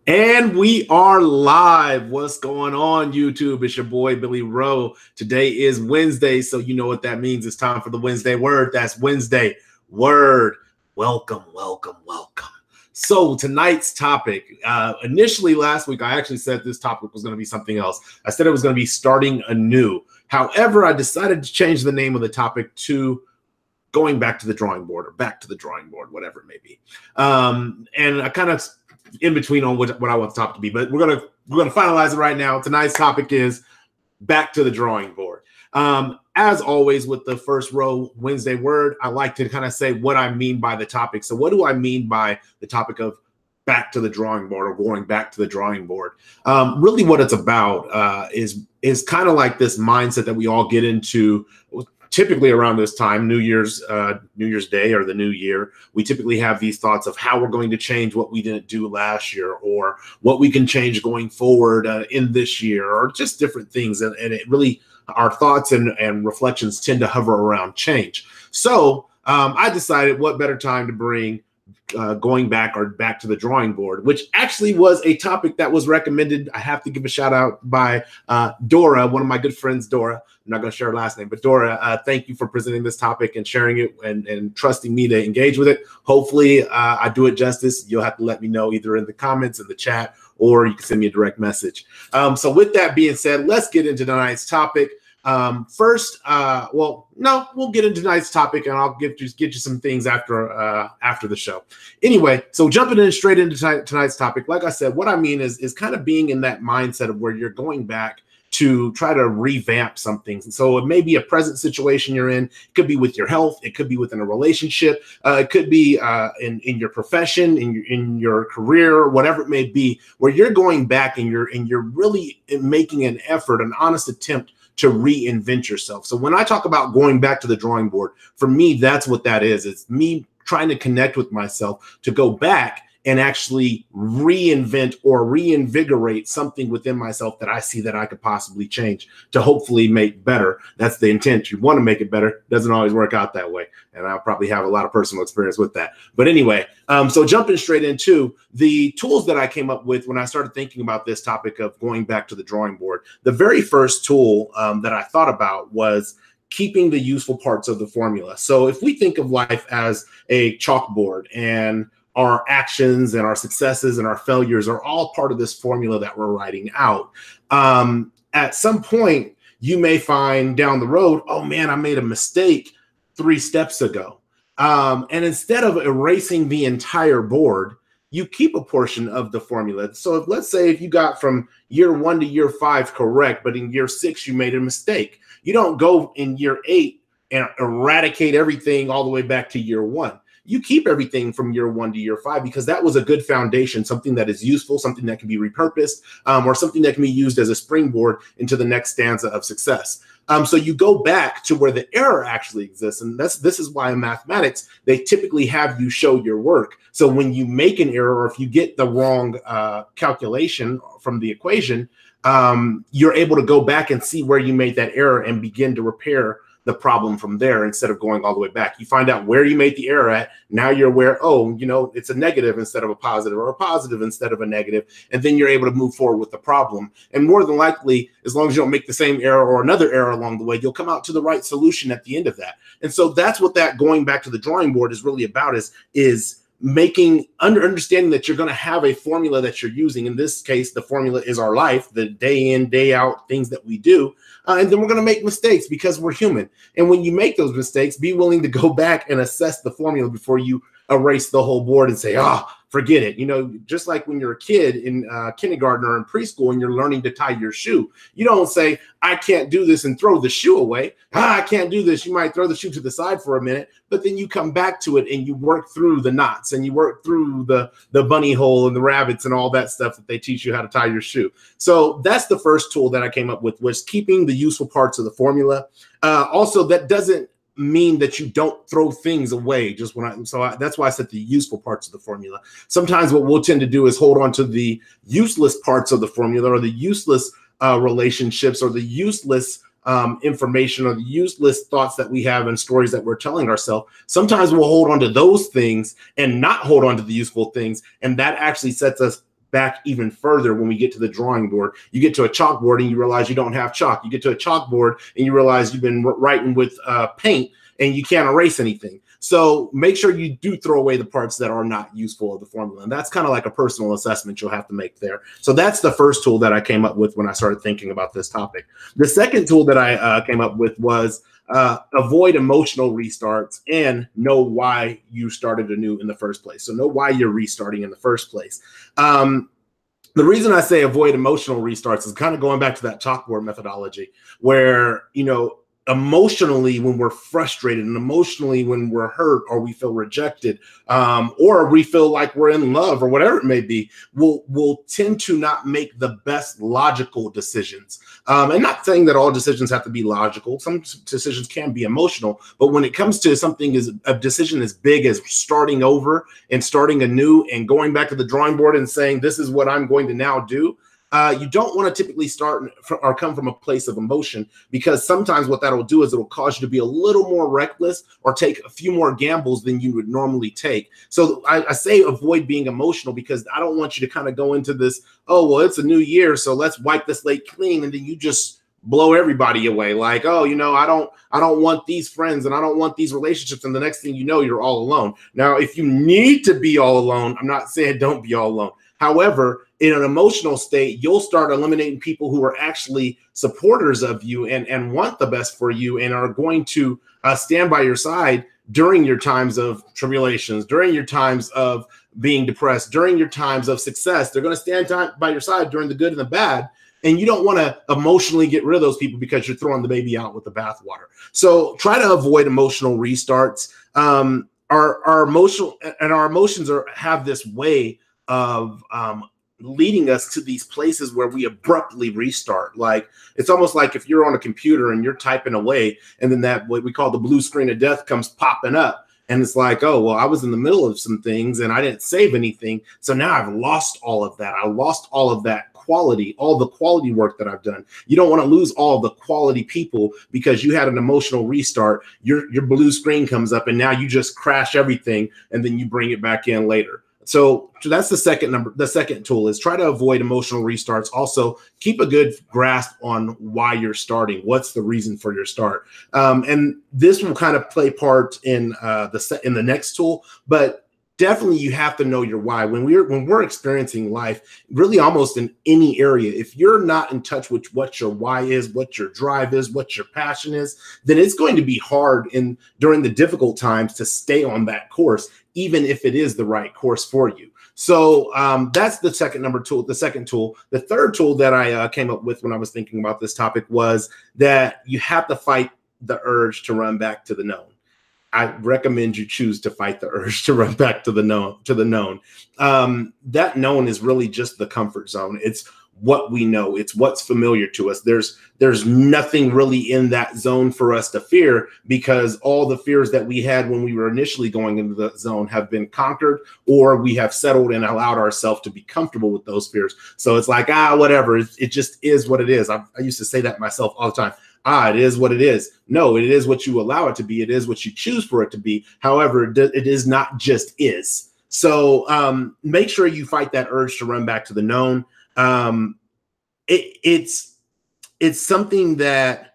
And we are live. What's going on, YouTube? It's your boy, Billy Rowe. Today is Wednesday, so you know what that means. It's time for the Wednesday Word. That's Wednesday Word. Welcome, welcome, welcome. So tonight's topic, initially last week, I actually said this topic was going to be something else. I said it was going to be starting anew. However, I decided to change the name of the topic to going back to the drawing board or back to the drawing board, whatever it may be. And I kind of in between on what I want the topic to be, but we're gonna finalize it right now. Tonight's topic is back to the drawing board. As always, with the first row Wednesday word, I like to kind of say what I mean by the topic. So what do I mean by the topic of back to the drawing board or going back to the drawing board? Really what it's about is kind of like this mindset that we all get into typically around this time, New Year's Day or the new year. We typically have these thoughts of how we're going to change what we didn't do last year, or what we can change going forward in this year, or just different things. And it really, our thoughts and reflections tend to hover around change. So I decided what better time to bring going back to the drawing board, which actually was a topic that was recommended. I have to give a shout out by Dora, one of my good friends, Dora. I'm not going to share her last name, but Dora, thank you for presenting this topic and sharing it and trusting me to engage with it. Hopefully I do it justice. You'll have to let me know either in the comments, in the chat, or you can send me a direct message. So with that being said, let's get into tonight's topic. First, we'll get into tonight's topic, and I'll get you some things after the show. Anyway, so jumping in straight into tonight's topic, like I said, what I mean is kind of being in that mindset of where you're going back to try to revamp something. So it may be a present situation you're in. It could be with your health. It could be within a relationship. It could be in your profession, in your career, whatever it may be, where you're going back and you're really making an effort, an honest attempt to reinvent yourself. So when I talk about going back to the drawing board, for me, that's what that is. It's me trying to connect with myself to go back and actually reinvent or reinvigorate something within myself that I see that I could possibly change to hopefully make better. That's the intent. You want to make it better. Doesn't always work out that way. And I'll probably have a lot of personal experience with that. But anyway, so jumping straight into the tools that I came up with when I started thinking about this topic of going back to the drawing board, the very first tool that I thought about was keeping the useful parts of the formula. So if we think of life as a chalkboard, and our actions and our successes and our failures are all part of this formula that we're writing out. At some point, you may find down the road, oh man, I made a mistake 3 steps ago. And instead of erasing the entire board, you keep a portion of the formula. So let's say if you got from year 1 to year 5 correct, but in year 6, you made a mistake. You don't go in year 8 and eradicate everything all the way back to year 1. You keep everything from year 1 to year 5 because that was a good foundation, something that is useful, something that can be repurposed, or something that can be used as a springboard into the next stanza of success. So you go back to where the error actually exists. And this is why in mathematics, they typically have you show your work. So when you make an error, or if you get the wrong calculation from the equation, you're able to go back and see where you made that error and begin to repair the problem from there instead of going all the way back. You find out where you made the error at. Now you're aware, oh, it's a negative instead of a positive, or a positive instead of a negative. And then you're able to move forward with the problem. And more than likely, as long as you don't make the same error or another error along the way, you'll come out to the right solution at the end of that. And so that's what that going back to the drawing board is really about, is understanding that you're going to have a formula that you're using. In this case, the formula is our life, the day in, day out things that we do. And then we're going to make mistakes because we're human. And when you make those mistakes, be willing to go back and assess the formula before you erase the whole board and say, forget it. Just like when you're a kid in kindergarten or in preschool and you're learning to tie your shoe, you don't say, I can't do this and throw the shoe away. I can't do this. You might throw the shoe to the side for a minute, but then you come back to it and you work through the knots and you work through the bunny hole and the rabbits and all that stuff that they teach you how to tie your shoe. So that's the first tool that I came up with, was keeping the useful parts of the formula. Also, that doesn't mean that you don't throw things away. That's why I said the useful parts of the formula. Sometimes what we'll tend to do is hold on to the useless parts of the formula, or the useless relationships, or the useless information, or the useless thoughts that we have and stories that we're telling ourselves. Sometimes we'll hold on to those things and not hold on to the useful things. And that actually sets us back even further when we get to the drawing board. You get to a chalkboard and you realize you don't have chalk. You get to a chalkboard and you realize you've been writing with paint and you can't erase anything. So make sure you do throw away the parts that are not useful of the formula. And that's kind of like a personal assessment you'll have to make there. So that's the first tool that I came up with when I started thinking about this topic. The second tool that I came up with was avoid emotional restarts and know why you started anew in the first place. So know why you're restarting in the first place. The reason I say avoid emotional restarts is kind of going back to that chalkboard methodology where, you know, emotionally when we're frustrated and emotionally when we're hurt or we feel rejected or we feel like we're in love or whatever it may be, we'll tend to not make the best logical decisions. And not saying that all decisions have to be logical. Some decisions can be emotional, but when it comes to something as a decision as big as starting over and starting anew and going back to the drawing board and saying, this is what I'm going to now do, you don't want to typically start or come from a place of emotion, because sometimes what that'll do is it'll cause you to be a little more reckless or take a few more gambles than you would normally take. So I say avoid being emotional because I don't want you to kind of go into this, oh, well, it's a new year, so let's wipe the slate clean. And then you just blow everybody away. Like, oh, you know, I don't want these friends and I don't want these relationships. And the next thing you know, you're all alone. Now, if you need to be all alone, I'm not saying don't be all alone. However, in an emotional state, you'll start eliminating people who are actually supporters of you and want the best for you and are going to stand by your side during your times of tribulations, during your times of being depressed, during your times of success. They're going to stand by your side during the good and the bad. And you don't want to emotionally get rid of those people because you're throwing the baby out with the bathwater. So try to avoid emotional restarts. Our emotions have this way of leading us to these places where we abruptly restart. Like it's almost like if you're on a computer and you're typing away and then that what we call the blue screen of death comes popping up and it's like, oh, well, I was in the middle of some things and I didn't save anything. So now I've lost all of that. I lost all of that quality, all the quality work that I've done. You don't want to lose all the quality people because you had an emotional restart. Your blue screen comes up and now you just crash everything and then you bring it back in later. So that's the second tool is try to avoid emotional restarts. Also, keep a good grasp on why you're starting. What's the reason for your start? And this will kind of play part in the next tool, but definitely you have to know your why. When we're experiencing life, really almost in any area, if you're not in touch with what your why is, what your drive is, what your passion is, then it's going to be hard during the difficult times to stay on that course, even if it is the right course for you. So that's the second tool. The third tool that I came up with when I was thinking about this topic was that you have to fight the urge to run back to the known. I recommend you choose to fight the urge to run back to the known. That known is really just the comfort zone. It's what we know. It's what's familiar to us. There's nothing really in that zone for us to fear because all the fears that we had when we were initially going into the zone have been conquered, or we have settled and allowed ourselves to be comfortable with those fears. So it's like, whatever. It just is what it is. I used to say that myself all the time. It is what it is. No, it is what you allow it to be. It is what you choose for it to be. However, it is not just is. So make sure you fight that urge to run back to the known. It's something that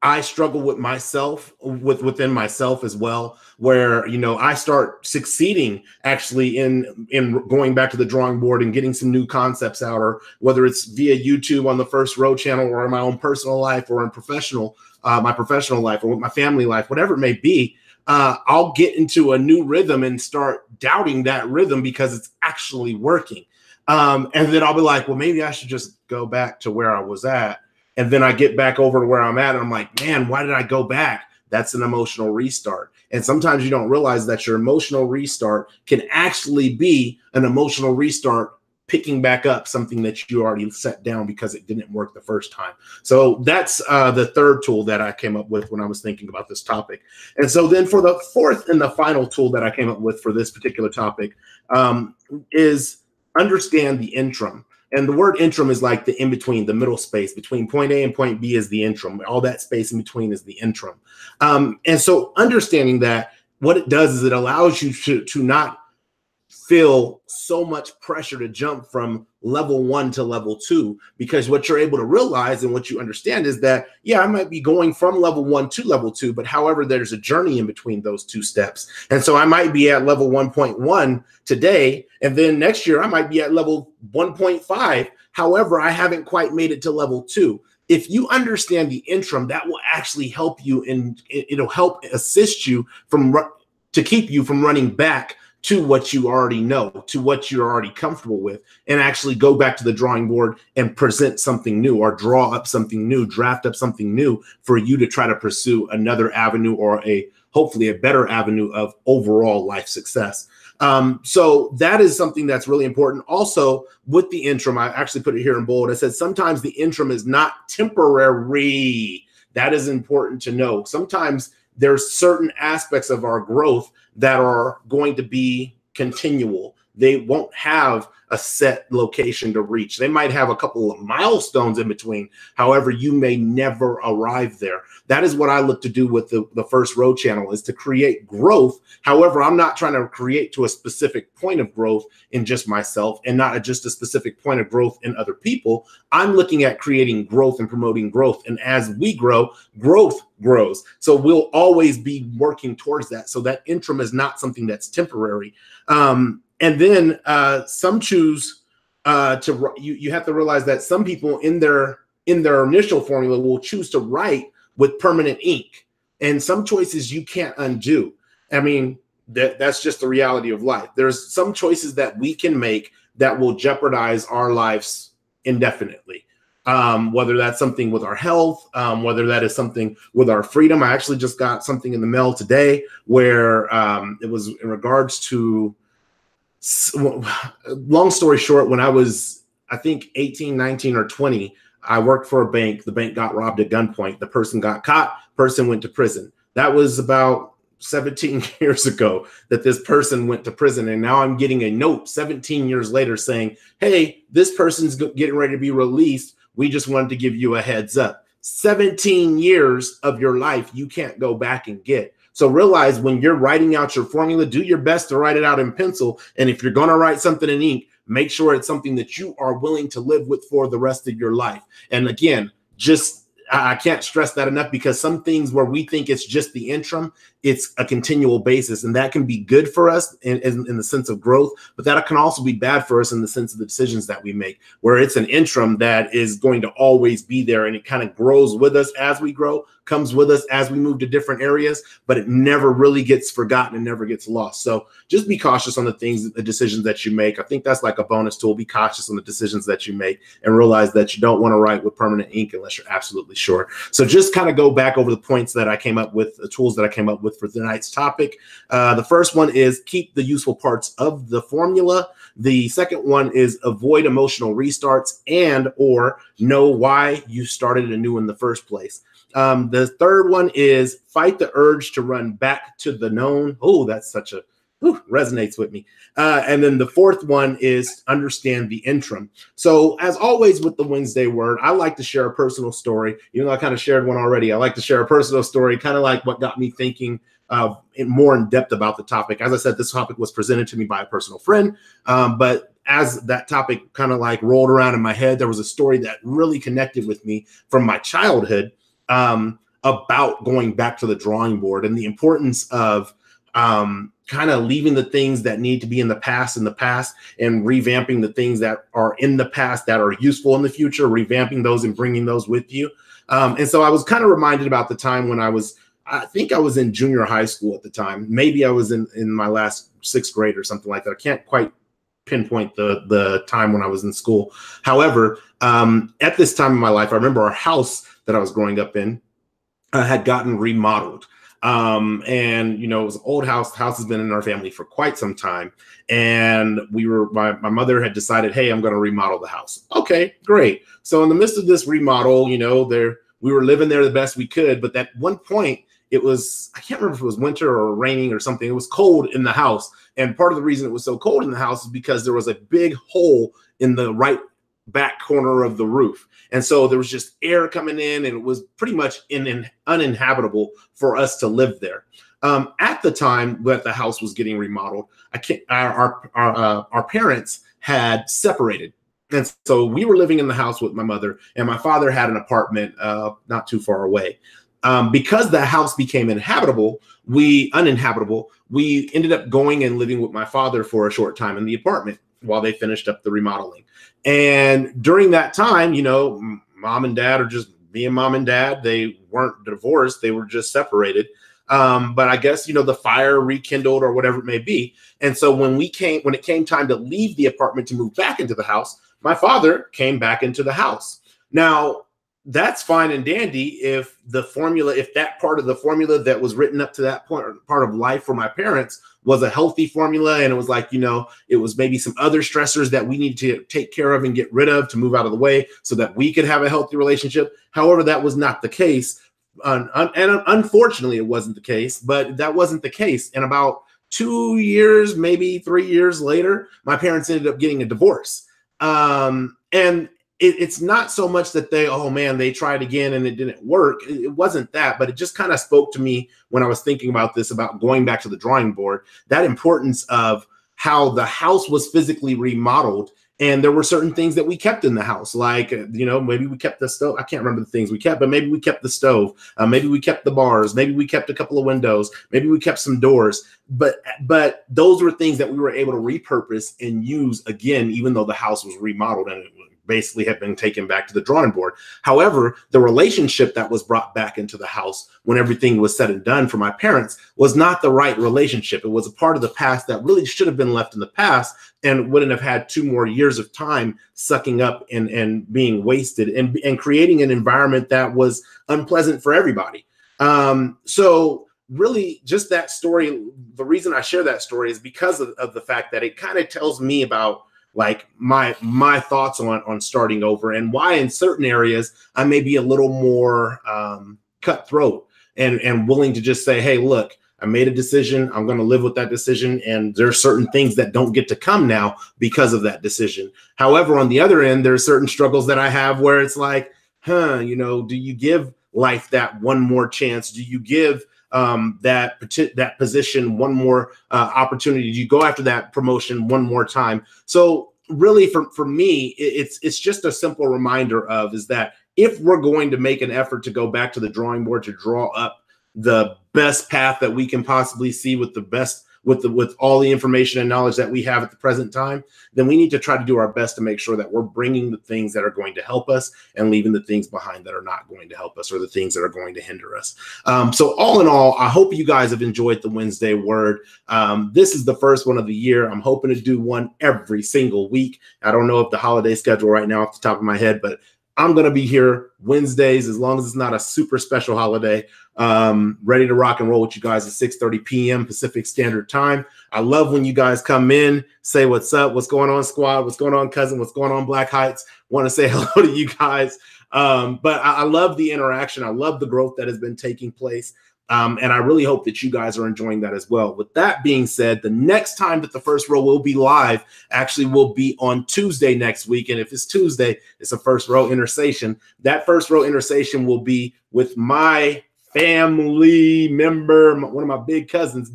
I struggle with myself, within myself as well, where, you know, I start succeeding actually in going back to the drawing board and getting some new concepts out, or whether it's via YouTube on the First Row channel or in my own personal life or in my professional life or with my family life, whatever it may be. I'll get into a new rhythm and start doubting that rhythm because it's actually working. And then I'll be like, well, maybe I should just go back to where I was at. And then I get back over to where I'm at. And I'm like, man, why did I go back? That's an emotional restart. And sometimes you don't realize that your emotional restart can actually be an emotional restart picking back up something that you already set down because it didn't work the first time. So that's the third tool that I came up with when I was thinking about this topic. And so then for the fourth and the final tool that I came up with for this particular topic is understand the interim. And the word interim is like the in-between, the middle space between point A and point B is the interim. All that space in between is the interim. And so understanding that, what it does is it allows you to not feel so much pressure to jump from level 1 to level 2, because what you're able to realize and what you understand is that, yeah, I might be going from level 1 to level 2, but however, there's a journey in between those two steps. And so I might be at level 1.1 today, and then next year I might be at level 1.5. However, I haven't quite made it to level 2. If you understand the interim, that will actually help you, and it'll help assist you to keep you from running back to what you already know, to what you're already comfortable with, and actually go back to the drawing board and present something new, or draw up something new, draft up something new for you to try to pursue another avenue, or hopefully a better avenue of overall life success. So that is something that's really important. Also, with the interim, I actually put it here in bold. I said sometimes the interim is not temporary. That is important to know. Sometimes there's certain aspects of our growth that are going to be continual. They won't have a set location to reach. They might have a couple of milestones in between. However, you may never arrive there. That is what I look to do with the First Row channel, is to create growth. However, I'm not trying to create to a specific point of growth in just myself, and not just a specific point of growth in other people. I'm looking at creating growth and promoting growth. And as we grow, growth grows. So we'll always be working towards that. So that interim is not something that's temporary. And then some choose you have to realize that some people in their initial formula will choose to write with permanent ink, and some choices you can't undo. I mean, that's just the reality of life. There's some choices that we can make that will jeopardize our lives indefinitely. Whether that's something with our health, whether that is something with our freedom. I actually just got something in the mail today where it was in regards to, long story short, when I was, I think 18, 19 or 20, I worked for a bank. The bank got robbed at gunpoint. The person got caught, person went to prison. That was about 17 years ago that this person went to prison. And now I'm getting a note 17 years later saying, hey, this person's getting ready to be released. We just wanted to give you a heads up. 17 years of your life you can't go back and get. So realize when you're writing out your formula, do your best to write it out in pencil. And if you're going to write something in ink, make sure it's something that you are willing to live with for the rest of your life. And again, I can't stress that enough, because some things where we think it's just the interim, it's a continual basis, and that can be good for us in the sense of growth, but that can also be bad for us in the sense of the decisions that we make, where it's an interim that is going to always be there, and it kind of grows with us as we grow, comes with us as we move to different areas, but it never really gets forgotten and never gets lost. So just be cautious on the decisions that you make. I think that's like a bonus tool. Be cautious on the decisions that you make, and realize that you don't want to write with permanent ink unless you're absolutely sure. So just kind of go back over the points that I came up with, the tools that I came up with for tonight's topic. The first one is keep the useful parts of the formula. The second one is avoid emotional restarts or know why you started anew in the first place. The third one is fight the urge to run back to the known. Oh, that's such a resonates with me. And then the fourth one is understand the interim. So as always with the Wednesday Word, I like to share a personal story. Even though I kind of shared one already, I like to share a personal story, kind of like what got me thinking more in depth about the topic. As I said, this topic was presented to me by a personal friend, but as that topic kind of like rolled around in my head, there was a story that really connected with me from my childhood about going back to the drawing board and the importance of kind of leaving the things that need to be in the past and revamping the things that are in the past that are useful in the future, revamping those and bringing those with you. And so I was kind of reminded about the time when I think I was in junior high school at the time. Maybe I was in my last sixth grade or something like that. I can't quite pinpoint the time when I was in school. However, at this time in my life, I remember our house that I was growing up in had gotten remodeled. And you know, it was an old house. The house has been in our family for quite some time. And my mother had decided, hey, I'm going to remodel the house. Okay, great. So in the midst of this remodel, you know, we were living there the best we could. But at one point, it was, I can't remember if it was winter or raining or something. It was cold in the house. And part of the reason it was so cold in the house is because there was a big hole in the right back corner of the roof. And so there was just air coming in, and it was pretty much uninhabitable for us to live there. At the time that the house was getting remodeled, our parents had separated. And so we were living in the house with my mother, and my father had an apartment not too far away. Because the house became uninhabitable, we ended up going and living with my father for a short time in the apartment while they finished up the remodeling. And during that time, you know, mom and dad are just being mom and dad. They weren't divorced. They were just separated. But I guess, you know, the fire rekindled or whatever it may be. And so when it came time to leave the apartment to move back into the house, my father came back into the house. Now, that's fine and dandy if that part of the formula that was written up to that point, part of life for my parents, was a healthy formula, and it was like, you know, it was maybe some other stressors that we need to take care of and get rid of to move out of the way so that we could have a healthy relationship. However, that was not the case. And unfortunately, it wasn't the case, but that wasn't the case. And about 2 years, maybe 3 years later, my parents ended up getting a divorce. And it's not so much that they tried again and it didn't work. It wasn't that, but it just kind of spoke to me when I was thinking about this, about going back to the drawing board, that importance of how the house was physically remodeled. And there were certain things that we kept in the house, like, you know, maybe we kept the stove. I can't remember the things we kept, but maybe we kept the stove. Maybe we kept the bars. Maybe we kept a couple of windows. Maybe we kept some doors. But those were things that we were able to repurpose and use again, even though the house was remodeled and it basically had been taken back to the drawing board. However, the relationship that was brought back into the house when everything was said and done for my parents was not the right relationship. It was a part of the past that really should have been left in the past and wouldn't have had 2 more years of time sucking up and being wasted and creating an environment that was unpleasant for everybody. So really just that story, the reason I share that story is because of the fact that it kind of tells me about like my thoughts on starting over and why in certain areas I may be a little more cutthroat and willing to just say, hey, look, I made a decision. I'm going to live with that decision. And there's certain things that don't get to come now because of that decision. However, on the other end, there's certain struggles that I have where it's like, you know, do you give life that one more chance? Do you give that position one more opportunity? Do you go after that promotion one more time? So really for me, it's just a simple reminder is that if we're going to make an effort to go back to the drawing board to draw up the best path that we can possibly see with the best, with all the information and knowledge that we have at the present time, then we need to try to do our best to make sure that we're bringing the things that are going to help us and leaving the things behind that are not going to help us or the things that are going to hinder us. So all in all, I hope you guys have enjoyed the Wednesday Word. This is the first one of the year. I'm hoping to do one every single week. I don't know if the holiday schedule right now off the top of my head, but I'm going to be here Wednesdays as long as it's not a super special holiday. Ready to rock and roll with you guys at 6:30 p.m. Pacific Standard Time. I love when you guys come in, say what's up, what's going on, squad, what's going on, cousin, what's going on, Black Heights. Want to say hello to you guys. But I love the interaction. I love the growth that has been taking place. And I really hope that you guys are enjoying that as well. With that being said, the next time that the First Row will be live actually will be on Tuesday next week. And if it's Tuesday, it's a First Row Intersation. That First Row Intersation will be with my family member, one of my big cousins,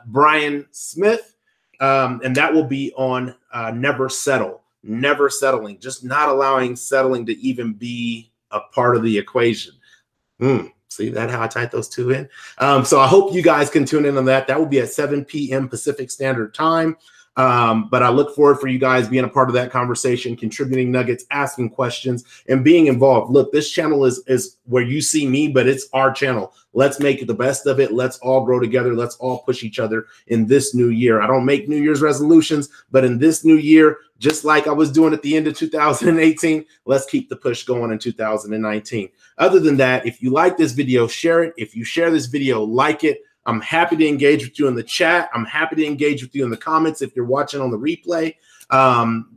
Brian Smith. And that will be on Never Settle, never settling, just not allowing settling to even be a part of the equation. See that how I tied those two in? So I hope you guys can tune in on that. That will be at 7 p.m. Pacific Standard Time. But I look forward for you guys being a part of that conversation, contributing nuggets, asking questions, and being involved. Look, this channel is where you see me, but it's our channel. Let's make the best of it. Let's all grow together. Let's all push each other in this new year. I don't make New Year's resolutions, but in this new year, just like I was doing at the end of 2018, let's keep the push going in 2019. Other than that, if you like this video, share it. If you share this video, like it. I'm happy to engage with you in the chat. I'm happy to engage with you in the comments if you're watching on the replay.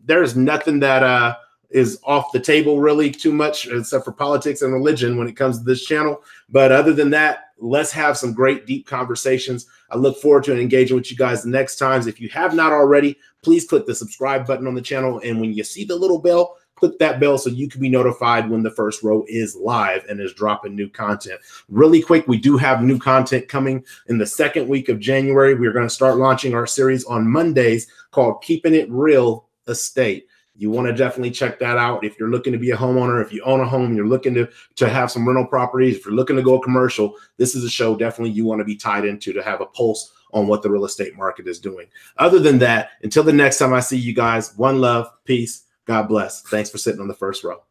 There's nothing that is off the table really too much, except for politics and religion when it comes to this channel. But other than that, let's have some great deep conversations. I look forward to engaging with you guys the next times. If you have not already, please click the subscribe button on the channel. And when you see the little bell, click click that bell so you can be notified when the First Row is live and is dropping new content. Really quick, we do have new content coming in the second week of January. We're going to start launching our series on Mondays called Keeping It Real Estate. You want to definitely check that out. If you're looking to be a homeowner, if you own a home, you're looking to have some rental properties, if you're looking to go commercial, this is a show definitely you want to be tied into to have a pulse on what the real estate market is doing. Other than that, until the next time I see you guys, one love, peace, God bless. Thanks for sitting on the first row.